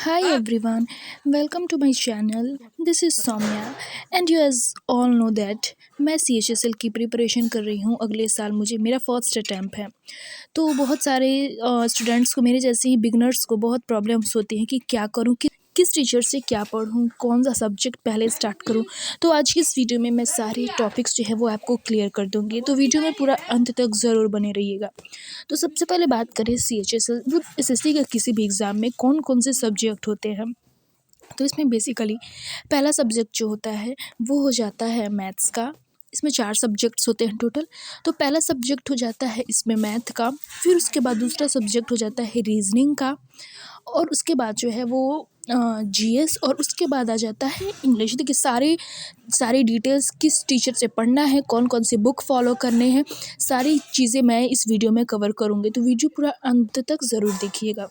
Hi everyone, welcome to my channel. This is Soumya and you as all know that मैं CHSL की preparation कर रही हूँ। अगले साल मुझे मेरा फर्स्ट अटैम्प्ट है। तो बहुत सारे स्टूडेंट्स को, मेरे जैसे ही बिगनर्स को बहुत प्रॉब्लम्स होती हैं कि क्या करूँ, किस टीचर से क्या पढ़ूँ, कौन सा सब्जेक्ट पहले स्टार्ट करूँ। तो आज की इस वीडियो में मैं सारे टॉपिक्स जो है वो आपको क्लियर कर दूँगी। तो वीडियो में पूरा अंत तक ज़रूर बने रहिएगा। तो सबसे पहले बात करें CHSL वो SSC के किसी भी एग्ज़ाम में कौन कौन से सब्जेक्ट होते हैं। तो इसमें बेसिकली पहला सब्जेक्ट जो होता है वो हो जाता है मैथ्स का। इसमें 4 सब्जेक्ट्स होते हैं टोटल। तो पहला सब्जेक्ट हो जाता है इसमें मैथ का, फिर उसके बाद दूसरा सब्जेक्ट हो जाता है रीजनिंग का, और उसके बाद जो है वो GS, और उसके बाद आ जाता है इंग्लिश। देखिए सारी डिटेल्स किस टीचर से पढ़ना है, कौन कौन से बुक फॉलो करने हैं, सारी चीज़ें मैं इस वीडियो में कवर करूँगी। तो वीडियो पूरा अंत तक ज़रूर देखिएगा।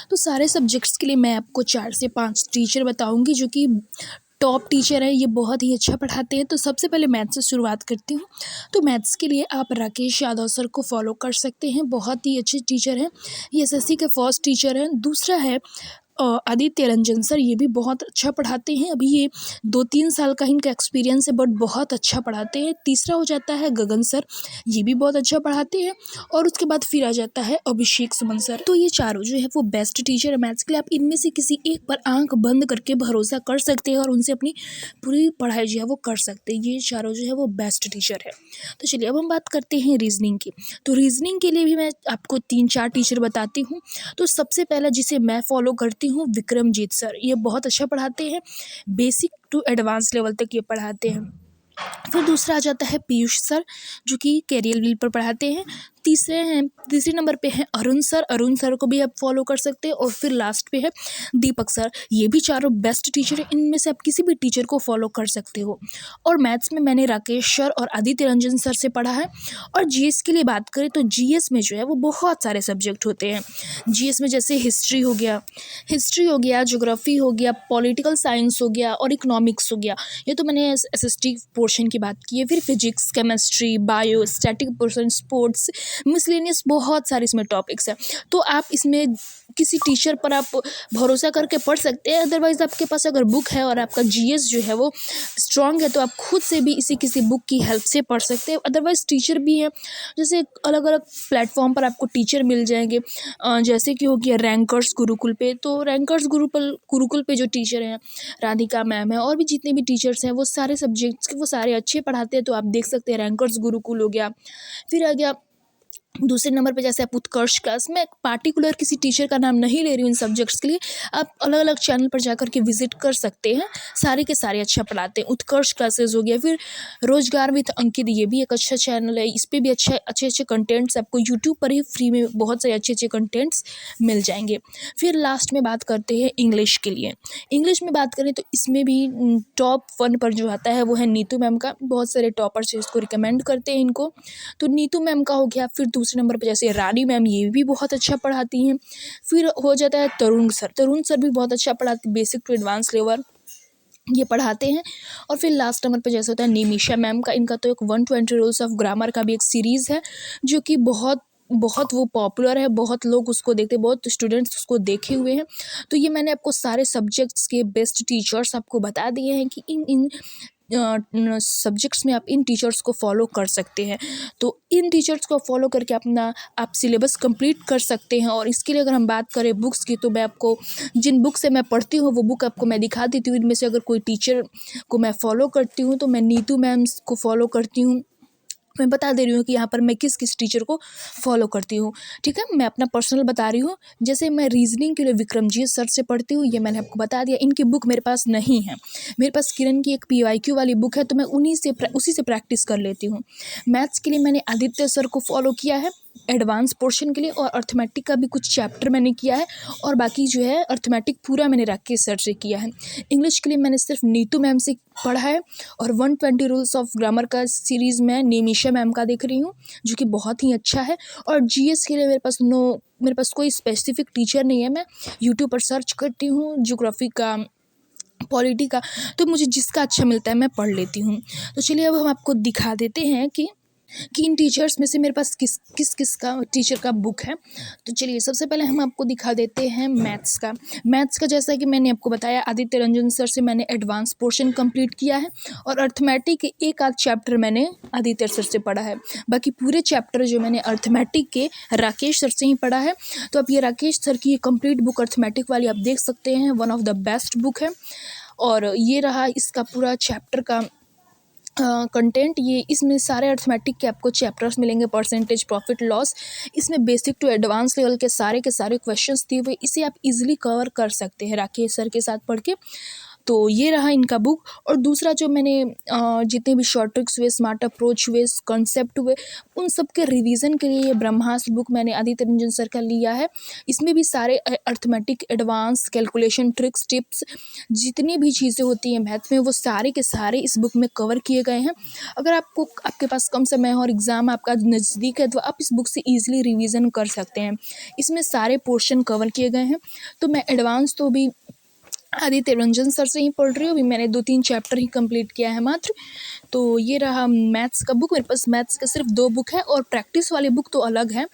तो सारे सब्जेक्ट्स के लिए मैं आपको 4 से 5 टीचर बताऊंगी जो कि टॉप टीचर है, ये बहुत ही अच्छा पढ़ाते हैं। तो सबसे पहले मैथ्स से शुरुआत करती हूँ। तो मैथ्स के लिए आप राकेश यादव सर को फॉलो कर सकते हैं, बहुत ही अच्छे टीचर हैं। ये SSC के फर्स्ट टीचर हैं। दूसरा है आदित्य रंजन सर, ये भी बहुत अच्छा पढ़ाते हैं। अभी ये 2-3 साल का इनका एक्सपीरियंस है, बट बहुत अच्छा पढ़ाते हैं। तीसरा हो जाता है गगन सर, ये भी बहुत अच्छा पढ़ाते हैं। और उसके बाद फिर आ जाता है अभिषेक सुमन सर। तो ये चारों जो है वो बेस्ट टीचर है मैथ्स के लिए। आप इनमें से किसी एक पर आंख बंद करके भरोसा कर सकते हैं और उनसे अपनी पूरी पढ़ाई जो है वो कर सकते हैं। ये चारों जो है वो बेस्ट टीचर है। तो चलिए अब हम बात करते हैं रीजनिंग की। तो रीजनिंग के लिए भी मैं आपको 3-4 टीचर बताती हूँ। तो सबसे पहला जिसे मैं फॉलो करती हूँ, विक्रमजीत सर, ये बहुत अच्छा पढ़ाते हैं। बेसिक टू एडवांस लेवल तक ये पढ़ाते हैं। फिर दूसरा आ जाता है पीयूष सर, जो कि कैरियर व्हील पर पढ़ाते हैं। तीसरे नंबर पे हैं अरुण सर को भी आप फॉलो कर सकते हैं। और फिर लास्ट पे है दीपक सर। ये भी चारों बेस्ट टीचर हैं, इनमें से आप किसी भी टीचर को फॉलो कर सकते हो। और मैथ्स में मैंने राकेश सर और आदित्य रंजन सर से पढ़ा है। और GS की लिए बात करें तो GS में जो है वो बहुत सारे सब्जेक्ट होते हैं। GS में जैसे हिस्ट्री हो गया, ज्योग्राफी हो गया, पॉलिटिकल साइंस हो गया और इकोनॉमिक्स हो गया। ये तो मैंने SST पोर्शन की बात की है। फिर physics, chemistry, bio, static portion, sports, miscellaneous, बहुत सारे इसमें टॉपिक्स हैं। तो आप इसमें किसी टीचर पर आप भरोसा करके पढ़ सकते हैं। अदरवाइज़ आपके पास अगर बुक है और आपका GS जो है वो स्ट्रॉन्ग है तो आप खुद से भी इसी किसी बुक की हेल्प से पढ़ सकते हैं। अदरवाइज़ टीचर भी हैं, जैसे अलग अलग प्लेटफॉर्म पर आपको टीचर मिल जाएंगे। जैसे कि हो गया रैंकर्स गुरुकुल पे। तो रैंकर्स गुरुकुल पे जो टीचर हैं, राधिका मैम है, और भी जितने भी टीचर्स हैं वो सारे सब्जेक्ट्स के वो सारे अच्छे पढ़ाते हैं। तो आप देख सकते हैं रैंकर्स गुरुकुल हो गया। फिर आ गया दूसरे नंबर पे जैसे आप उत्कर्ष क्लास। मैं पार्टिकुलर किसी टीचर का नाम नहीं ले रही हूँ इन सब्जेक्ट्स के लिए। आप अलग अलग चैनल पर जाकर के विजिट कर सकते हैं, सारे के सारे अच्छा पढ़ाते हैं। उत्कर्ष क्लासेस हो गया। फिर रोजगार विद अंकित, ये भी एक अच्छा चैनल है। इस पर भी अच्छे अच्छे कंटेंट्स आपको यूट्यूब पर ही फ्री में बहुत सारे अच्छे अच्छे कंटेंट्स मिल जाएंगे। फिर लास्ट में बात करते हैं इंग्लिश के लिए। इंग्लिश में बात करें तो इसमें भी टॉप 1 पर जो आता है वो है नीतू मैम का। बहुत सारे टॉपर्स इसको रिकमेंड करते हैं इनको। तो नीतू मैम का हो गया। फिर दूसरे नंबर पे जैसे रानी मैम, ये भी बहुत अच्छा पढ़ाती हैं। फिर हो जाता है तरुण सर भी बहुत अच्छा पढ़ाते, बेसिक टू एडवांस लेवल ये पढ़ाते हैं। और फिर लास्ट नंबर पे जैसे होता है निमिषा मैम का। इनका तो एक 120 रूल्स ऑफ ग्रामर का भी एक सीरीज़ है, जो कि बहुत बहुत वो पॉपुलर है, बहुत लोग उसको देखते हैं, बहुत स्टूडेंट्स उसको देखे हुए हैं। तो ये मैंने आपको सारे सब्जेक्ट्स के बेस्ट टीचर्स आपको बता दिए हैं कि इन इन सब्जेक्ट्स में आप इन टीचर्स को फॉलो कर सकते हैं। तो इन टीचर्स को फॉलो करके अपना आप सिलेबस कंप्लीट कर सकते हैं। और इसके लिए अगर हम बात करें बुक्स की, तो मैं आपको जिन बुक से मैं पढ़ती हूँ वो बुक आपको मैं दिखा देती हूँ। इनमें से अगर कोई टीचर को मैं फॉलो करती हूँ तो मैं नीतू मैम को फॉलो करती हूँ। मैं बता दे रही हूँ कि यहाँ पर मैं किस किस टीचर को फॉलो करती हूँ। ठीक है, मैं अपना पर्सनल बता रही हूँ। जैसे मैं रीजनिंग के लिए विक्रमजीत सर से पढ़ती हूँ, ये मैंने आपको बता दिया। इनकी बुक मेरे पास नहीं है, मेरे पास किरण की एक PYQ वाली बुक है, तो मैं उसी से प्रैक्टिस कर लेती हूँ। मैथ्स के लिए मैंने आदित्य सर को फॉलो किया है एडवांस पोर्शन के लिए, और अर्थमेटिक का भी कुछ चैप्टर मैंने किया है, और बाकी जो है अर्थमेटिक पूरा मैंने राकेश सर से किया है। इंग्लिश के लिए मैंने सिर्फ नीतू मैम से पढ़ा है। और 120 रूल्स ऑफ ग्रामर का सीरीज़ मैं निमिषा मैम का देख रही हूँ, जो कि बहुत ही अच्छा है। और GS के लिए मेरे पास कोई स्पेसिफिक टीचर नहीं है। मैं यूट्यूब पर सर्च करती हूँ ज्योग्राफी का, पॉलिटी का, तो मुझे जिसका अच्छा मिलता है मैं पढ़ लेती हूँ। तो चलिए अब हम आपको दिखा देते हैं कि कि इन टीचर्स में से मेरे पास किस का टीचर का बुक है। तो चलिए सबसे पहले हम आपको दिखा देते हैं मैथ्स का जैसा कि मैंने आपको बताया आदित्य रंजन सर से मैंने एडवांस पोर्शन कंप्लीट किया है और अर्थमेटिक के एक आध चैप्टर मैंने आदित्य सर से पढ़ा है। बाकी पूरे चैप्टर जो मैंने अर्थमेटिक के राकेश सर से ही पढ़ा है। तो अब ये राकेश सर की ये कंप्लीट बुक अर्थमेटिक वाली आप देख सकते हैं, one of the best book है। और ये रहा इसका पूरा चैप्टर का कंटेंट। ये इसमें सारे अर्थमेटिक के आपको चैप्टर्स मिलेंगे, परसेंटेज, प्रॉफिट, लॉस। इसमें बेसिक टू एडवांस लेवल के सारे क्वेश्चंस दिए हुए, इसे आप इजीली कवर कर सकते हैं राकेश सर के साथ पढ़ के। तो ये रहा इनका बुक। और दूसरा जो मैंने जितने भी शॉर्ट ट्रिक्स हुए, स्मार्ट अप्रोच हुए, कॉन्सेप्ट हुए, उन सब के रिवीजन के लिए ये ब्रह्मास्त्र बुक मैंने आदित्य रंजन सर का लिया है। इसमें भी सारे arithmetic, advance, calculation, tricks, tips, जितनी भी चीज़ें होती हैं मैथ में, वो सारे के सारे इस बुक में कवर किए गए हैं। अगर आपके पास कम समय है और एग्ज़ाम आपका नज़दीक है तो आप इस बुक से ईजिली रिवीजन कर सकते हैं। इसमें सारे पोर्शन कवर किए गए हैं। तो मैं एडवांस तो भी आदित्य रंजन सर से ही पढ़ रही हूँ। अभी मैंने 2-3 चैप्टर ही कंप्लीट किया है मात्र। तो ये रहा मैथ्स का बुक। मेरे पास मैथ्स का सिर्फ 2 बुक है और प्रैक्टिस वाली बुक तो अलग है।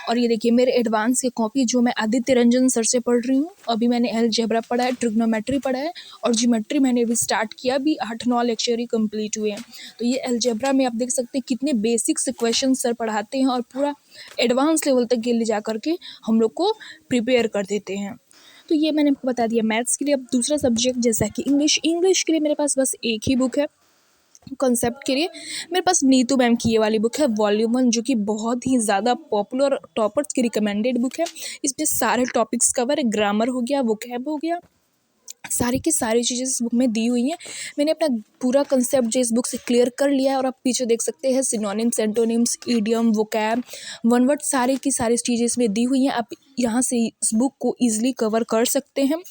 और ये देखिए मेरे एडवांस की कॉपी जो मैं आदित्य रंजन सर से पढ़ रही हूँ। अभी मैंने अलजेब्रा पढ़ा है, ट्रिग्नोमेट्री पढ़ा है और ज्योमेट्री मैंने अभी स्टार्ट किया, अभी 8-9 लेक्चर ही कंप्लीट हुए हैं। तो ये अलजेब्रा में आप देख सकते हैं कितने बेसिक से क्वेश्चन सर पढ़ाते हैं और पूरा एडवांस लेवल तक के ले जा करके हम लोग को प्रिपेयर कर देते हैं। तो ये मैंने आपको बता दिया मैथ्स के लिए। अब दूसरा सब्जेक्ट जैसा कि इंग्लिश के लिए मेरे पास बस एक ही बुक है। कॉन्सेप्ट के लिए मेरे पास नीतू मैम की ये वाली बुक है, वॉल्यूम 1, जो कि बहुत ही ज़्यादा पॉपुलर टॉपर्स की रिकमेंडेड बुक है। इसमें सारे टॉपिक्स कवर है, ग्रामर हो गया, वोकैब हो गया, सारी की सारी चीज़ें इस बुक में दी हुई हैं। मैंने अपना पूरा कंसेप्ट जो इस बुक से क्लियर कर लिया है। और आप पीछे देख सकते हैं synonyms, antonyms, idiom, vocab, one word, सारी की सारी चीज़ें इसमें दी हुई हैं। आप यहाँ से इस बुक को ईजिली कवर कर सकते हैं।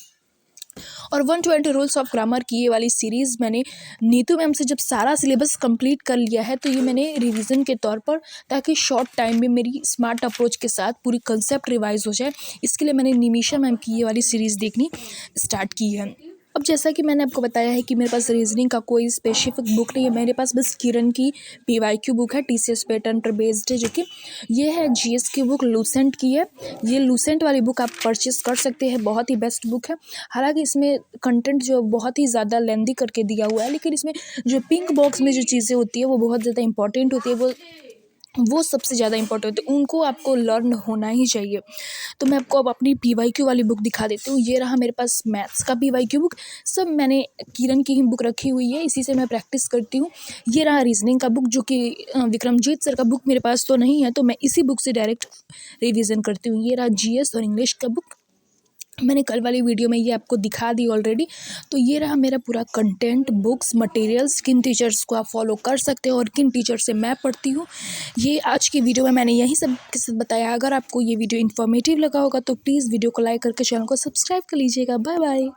और 120 रूल्स ऑफ ग्रामर की ये वाली सीरीज़ मैंने नीतू मैम से जब सारा सिलेबस कंप्लीट कर लिया है तो ये मैंने रिवीजन के तौर पर, ताकि शॉर्ट टाइम में मेरी स्मार्ट अप्रोच के साथ पूरी कंसेप्ट रिवाइज हो जाए, इसके लिए मैंने निमिषा मैम की ये वाली सीरीज़ देखनी स्टार्ट की है। अब जैसा कि मैंने आपको बताया है कि मेरे पास रीजनिंग का कोई स्पेसिफिक बुक नहीं है। मेरे पास बस किरण की PYQ बुक है, TCS पैटर्न पर बेस्ड है, जो कि ये है GS की बुक, लूसेंट की है। ये लूसेंट वाली बुक आप परचेस कर सकते हैं, बहुत ही बेस्ट बुक है। हालांकि इसमें कंटेंट जो बहुत ही ज़्यादा लेंदी करके दिया हुआ है, लेकिन इसमें जो पिंक बॉक्स में जो चीज़ें होती है वो बहुत ज़्यादा इंपॉर्टेंट होती है, वो सबसे ज़्यादा इंपॉर्टेंट है, उनको आपको लर्न होना ही चाहिए। तो मैं आपको अब अपनी PYQ वाली बुक दिखा देती हूँ। ये रहा मेरे पास मैथ्स का PYQ बुक। सब मैंने किरण की ही बुक रखी हुई है, इसी से मैं प्रैक्टिस करती हूँ। ये रहा रीजनिंग का बुक, जो कि विक्रमजीत सर का बुक मेरे पास तो नहीं है, तो मैं इसी बुक से डायरेक्ट रिविज़न करती हूँ। ये रहा GS और इंग्लिश का बुक, मैंने कल वाली वीडियो में ये आपको दिखा दी ऑलरेडी। तो ये रहा मेरा पूरा कंटेंट, बुक्स, मटेरियल्स, किन टीचर्स को आप फॉलो कर सकते हो और किन टीचर से मैं पढ़ती हूँ। ये आज की वीडियो में मैंने यही सब के साथ बताया। अगर आपको ये वीडियो इन्फॉर्मेटिव लगा होगा तो प्लीज़ वीडियो को लाइक करके चैनल को सब्सक्राइब कर लीजिएगा। Bye bye.